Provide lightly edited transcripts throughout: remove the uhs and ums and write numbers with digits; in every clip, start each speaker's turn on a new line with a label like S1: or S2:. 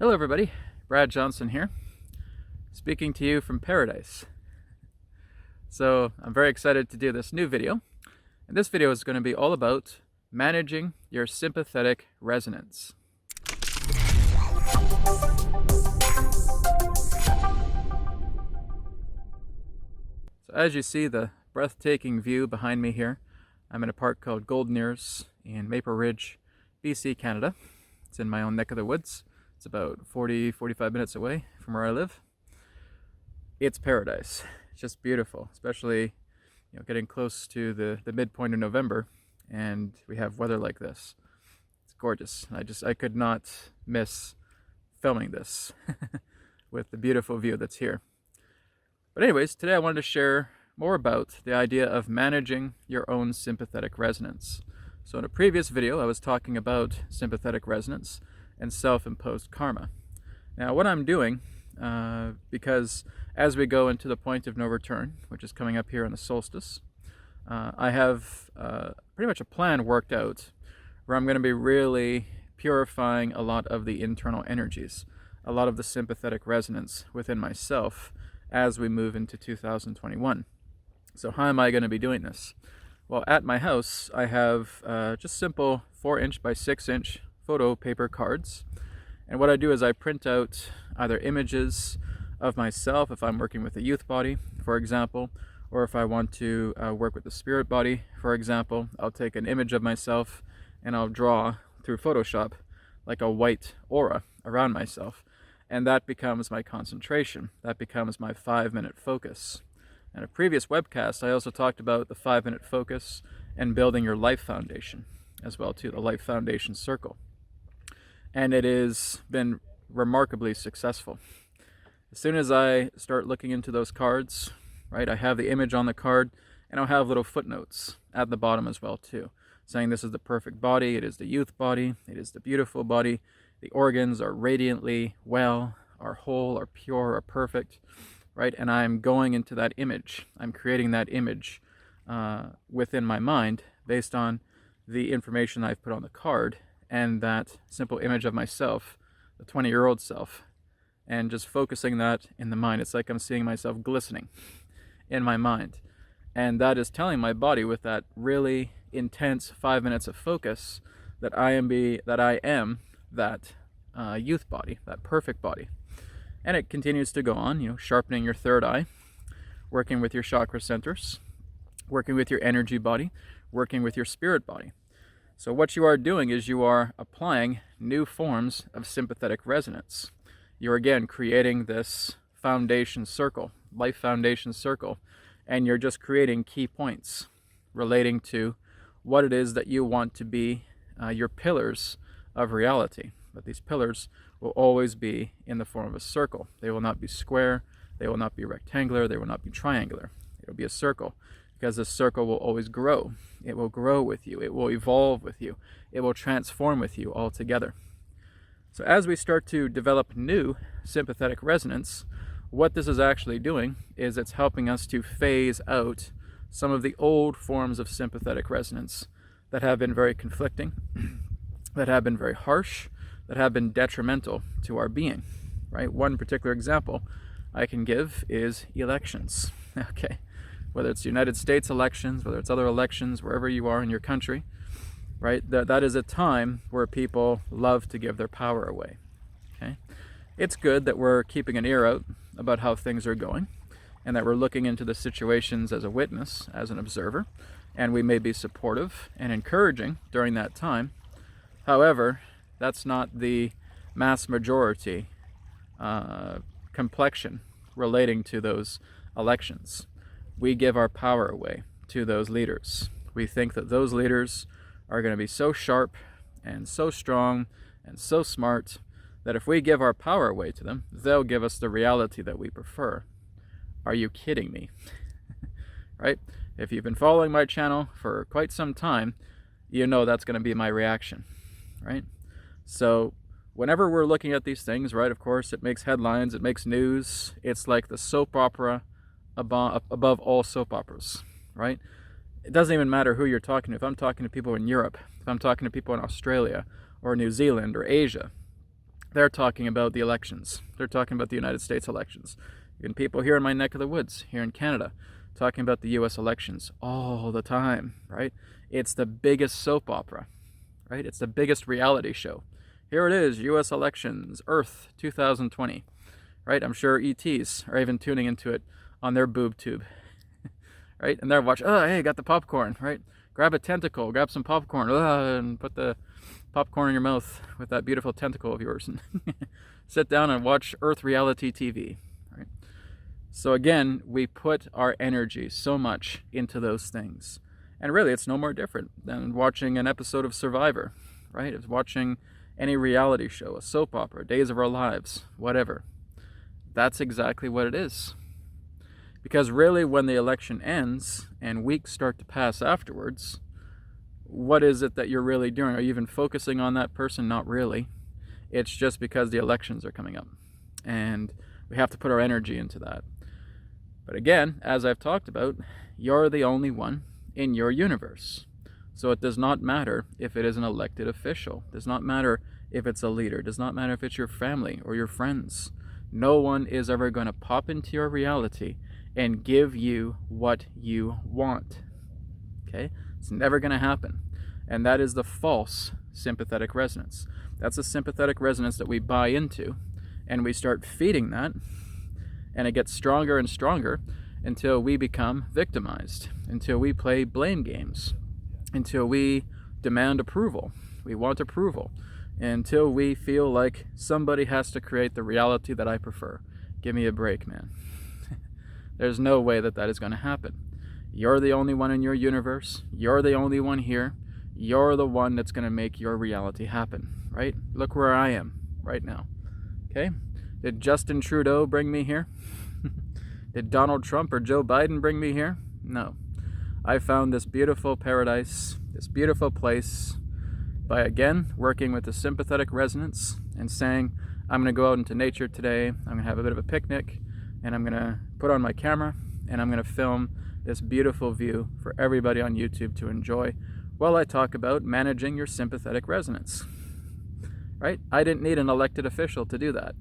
S1: Hello everybody, Brad Johnson here, speaking to you from paradise. So I'm very excited to do this new video, and this video is going to be all about managing your sympathetic resonance. So as you see the breathtaking view behind me here, I'm in a park called Golden Ears in Maple Ridge, BC, Canada. It's in my own neck of the woods. It's about 40-45 minutes away from where I live. It's paradise. It's just beautiful, especially getting close to the midpoint of November, and we have weather like this. It's gorgeous. I could not miss filming this with the beautiful view that's here. But anyways, today I wanted to share more about the idea of managing your own sympathetic resonance. So in a previous video, I was talking about sympathetic resonance and self-imposed karma. Now what I'm doing, because as we go into the point of no return, which is coming up here on the solstice, I have pretty much a plan worked out where I'm going to be really purifying a lot of the internal energies, a lot of the sympathetic resonance within myself as we move into 2021. So how am I going to be doing this? Well, at my house, I have just simple 4-inch by 6-inch photo paper cards. And what I do is I print out either images of myself if I'm working with a youth body, for example, or if I want to work with the spirit body, for example, I'll take an image of myself and I'll draw through Photoshop like a white aura around myself. And that becomes my concentration. That becomes my 5-minute focus. In a previous webcast, I also talked about the 5-minute focus and building your life foundation as well too, the life foundation circle. And it has been remarkably successful. As soon as I start looking into those cards, right, I have the image on the card, and I'll have little footnotes at the bottom as well too, saying this is the perfect body, it is the youth body, it is the beautiful body, the organs are radiantly well, are whole, are pure, are perfect, right? And I'm going into that image. I'm creating that image within my mind based on the information I've put on the card, and that simple image of myself, the 20-year-old self, and just focusing that in the mind. It's like I'm seeing myself glistening in my mind. And that is telling my body with that really intense 5 minutes of focus that I am that youth body, that perfect body. And it continues to go on, sharpening your third eye, working with your chakra centers, working with your energy body, working with your spirit body. So what you are doing is you are applying new forms of sympathetic resonance. You're again creating this foundation circle, life foundation circle, and you're just creating key points relating to what it is that you want to be your pillars of reality. But these pillars will always be in the form of a circle. They will not be square, they will not be rectangular, they will not be triangular. It will be a circle, because this circle will always grow. It will grow with you, it will evolve with you, it will transform with you altogether. So as we start to develop new sympathetic resonance, what this is actually doing is it's helping us to phase out some of the old forms of sympathetic resonance that have been very conflicting, that have been very harsh, that have been detrimental to our being, right? One particular example I can give is elections, okay? Whether it's United States elections, whether it's other elections, wherever you are in your country, right? That is a time where people love to give their power away, okay? It's good that we're keeping an ear out about how things are going, and that we're looking into the situations as a witness, as an observer, and we may be supportive and encouraging during that time. However, that's not the mass majority complexion relating to those elections. We give our power away to those leaders. We think that those leaders are going to be so sharp and so strong and so smart that if we give our power away to them, they'll give us the reality that we prefer. Are you kidding me? Right? If you've been following my channel for quite some time, you know that's going to be my reaction, right? So whenever we're looking at these things, right, of course, it makes headlines, it makes news. It's like the soap opera above all soap operas, right? It doesn't even matter who you're talking to. If I'm talking to people in Europe, if I'm talking to people in Australia or New Zealand or Asia, They're talking about the elections. They're talking about the United States elections. Even people here in my neck of the woods, here in Canada, talking about the US elections all the time, right? It's the biggest soap opera, right? It's the biggest reality show. Here it is, US elections, Earth 2020, right? I'm sure ETs are even tuning into it on their boob tube, right? And they're watching, oh, hey, got the popcorn, right? Grab a tentacle, grab some popcorn, and put the popcorn in your mouth with that beautiful tentacle of yours and sit down and watch Earth reality TV, right? So again, we put our energy so much into those things. And really, it's no more different than watching an episode of Survivor, right? It's watching any reality show, a soap opera, Days of Our Lives, whatever. That's exactly what it is. Because really, when the election ends and weeks start to pass afterwards, what is it that you're really doing? Are you even focusing on that person? Not really. It's just because the elections are coming up. And we have to put our energy into that. But again, as I've talked about, you're the only one in your universe. So it does not matter if it is an elected official. It does not matter if it's a leader. It does not matter if it's your family or your friends. No one is ever going to pop into your reality and give you what you want. Okay? It's never going to happen. And that is the false sympathetic resonance. That's a sympathetic resonance that we buy into, and we start feeding that, and it gets stronger and stronger until we become victimized, until we play blame games, until we demand approval. We want approval, until we feel like somebody has to create the reality that I prefer. Give me a break, man. There's no way that that is going to happen. You're the only one in your universe. You're the only one here. You're the one that's going to make your reality happen, right? Look where I am right now, okay? Did Justin Trudeau bring me here? Did Donald Trump or Joe Biden bring me here? No. I found this beautiful paradise, this beautiful place, by again working with the sympathetic resonance and saying, I'm going to go out into nature today, I'm going to have a bit of a picnic, and I'm going to put on my camera, and I'm going to film this beautiful view for everybody on YouTube to enjoy while I talk about managing your sympathetic resonance, right? I didn't need an elected official to do that,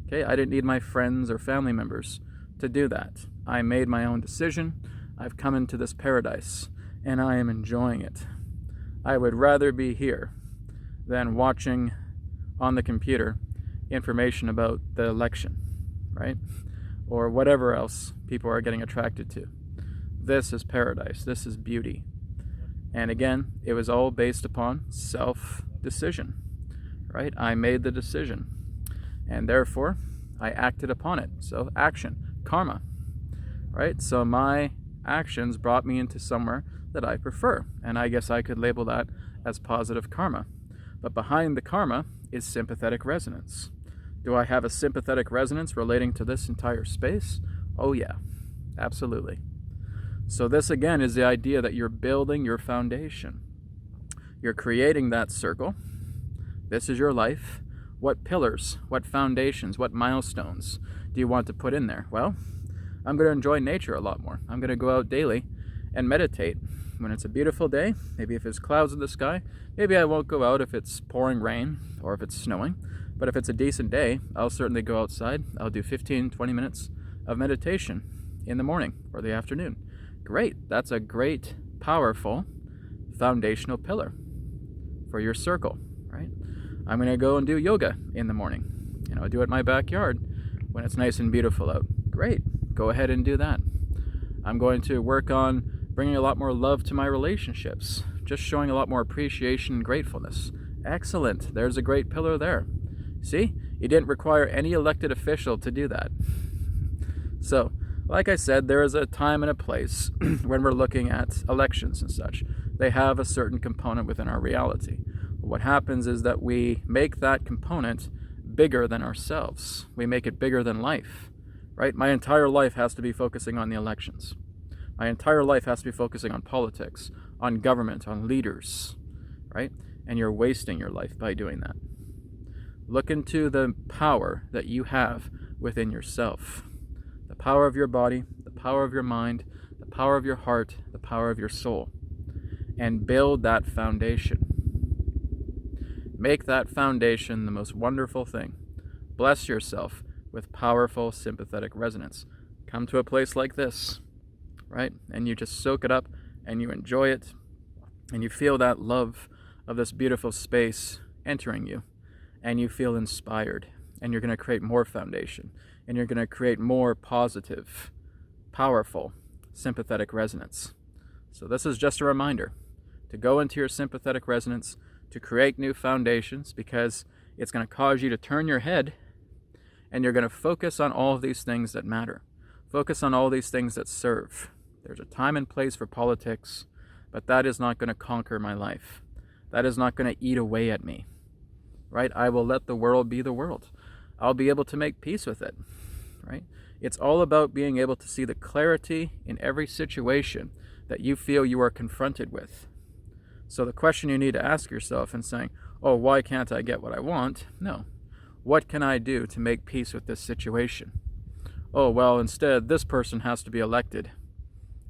S1: okay? I didn't need my friends or family members to do that. I made my own decision. I've come into this paradise, and I am enjoying it. I would rather be here than watching on the computer information about the election, right? Or whatever else people are getting attracted to. This is paradise. This is beauty. And again, it was all based upon self-decision, right? I made the decision, and therefore I acted upon it. So action, karma, right? So my actions brought me into somewhere that I prefer, and I guess I could label that as positive karma. But behind the karma is sympathetic resonance. Do I have a sympathetic resonance relating to this entire space? Oh yeah, absolutely. So this again is the idea that you're building your foundation. You're creating that circle. This is your life. What pillars, what foundations, what milestones do you want to put in there? Well, I'm going to enjoy nature a lot more. I'm going to go out daily and meditate. When it's a beautiful day, maybe if there's clouds in the sky, maybe I won't go out if it's pouring rain or if it's snowing. But if it's a decent day, I'll certainly go outside. I'll do 15, 20 minutes of meditation in the morning or the afternoon. Great. That's a great, powerful, foundational pillar for your circle, right? I'm going to go and do yoga in the morning. I do it in my backyard when it's nice and beautiful out. Great. Go ahead and do that. I'm going to work on bringing a lot more love to my relationships, just showing a lot more appreciation and gratefulness. Excellent. There's a great pillar there. See? You didn't require any elected official to do that. So, like I said, there is a time and a place when we're looking at elections and such. They have a certain component within our reality. What happens is that we make that component bigger than ourselves. We make it bigger than life, right? My entire life has to be focusing on the elections. My entire life has to be focusing on politics, on government, on leaders, right? And you're wasting your life by doing that. Look into the power that you have within yourself. The power of your body, the power of your mind, the power of your heart, the power of your soul. And build that foundation. Make that foundation the most wonderful thing. Bless yourself with powerful sympathetic resonance. Come to a place like this, right? And you just soak it up and you enjoy it and you feel that love of this beautiful space entering you and you feel inspired and you're going to create more foundation and you're going to create more positive, powerful, sympathetic resonance. So this is just a reminder to go into your sympathetic resonance, to create new foundations, because it's going to cause you to turn your head and you're going to focus on all of these things that matter. Focus on all these things that serve. There's a time and place for politics, but that is not going to conquer my life. That is not going to eat away at me, right? I will let the world be the world. I'll be able to make peace with it, right? It's all about being able to see the clarity in every situation that you feel you are confronted with. So the question you need to ask yourself and saying, oh, why can't I get what I want? No. What can I do to make peace with this situation? Oh, well, instead, this person has to be elected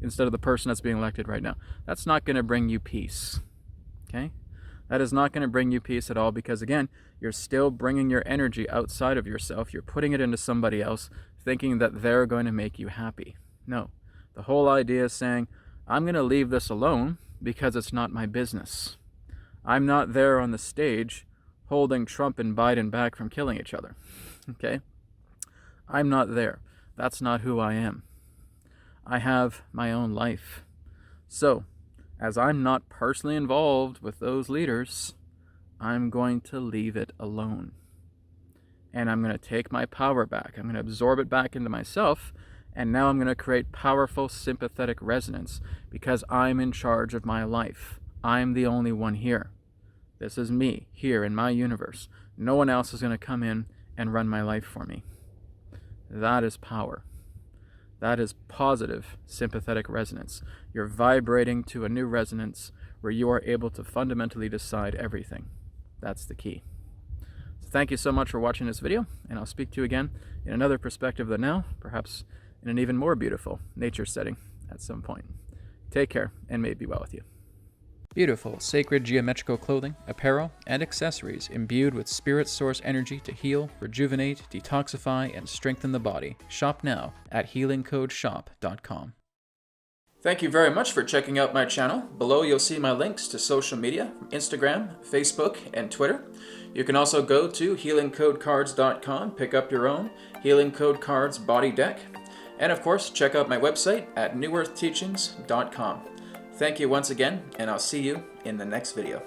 S1: instead of the person that's being elected right now. That's not going to bring you peace, okay? That is not going to bring you peace at all because, again, you're still bringing your energy outside of yourself. You're putting it into somebody else, thinking that they're going to make you happy. No. The whole idea is saying, I'm going to leave this alone because it's not my business. I'm not there on the stage holding Trump and Biden back from killing each other, okay? I'm not there. That's not who I am. I have my own life. So, as I'm not personally involved with those leaders, I'm going to leave it alone. And I'm going to take my power back. I'm going to absorb it back into myself. And now I'm going to create powerful sympathetic resonance because I'm in charge of my life. I'm the only one here. This is me here in my universe. No one else is going to come in and run my life for me. That is power. That is positive sympathetic resonance. You're vibrating to a new resonance where you are able to fundamentally decide everything. That's the key. So thank you so much for watching this video, and I'll speak to you again in another perspective of the now, perhaps in an even more beautiful nature setting at some point. Take care, and may it be well with you. Beautiful, sacred geometrical clothing, apparel, and accessories imbued with spirit source energy to heal, rejuvenate, detoxify, and strengthen the body. Shop now at healingcodeshop.com. Thank you very much for checking out my channel. Below you'll see my links to social media, Instagram, Facebook, and Twitter. You can also go to healingcodecards.com, pick up your own Healing Code Cards body deck, and of course check out my website at newearthteachings.com. Thank you once again, and I'll see you in the next video.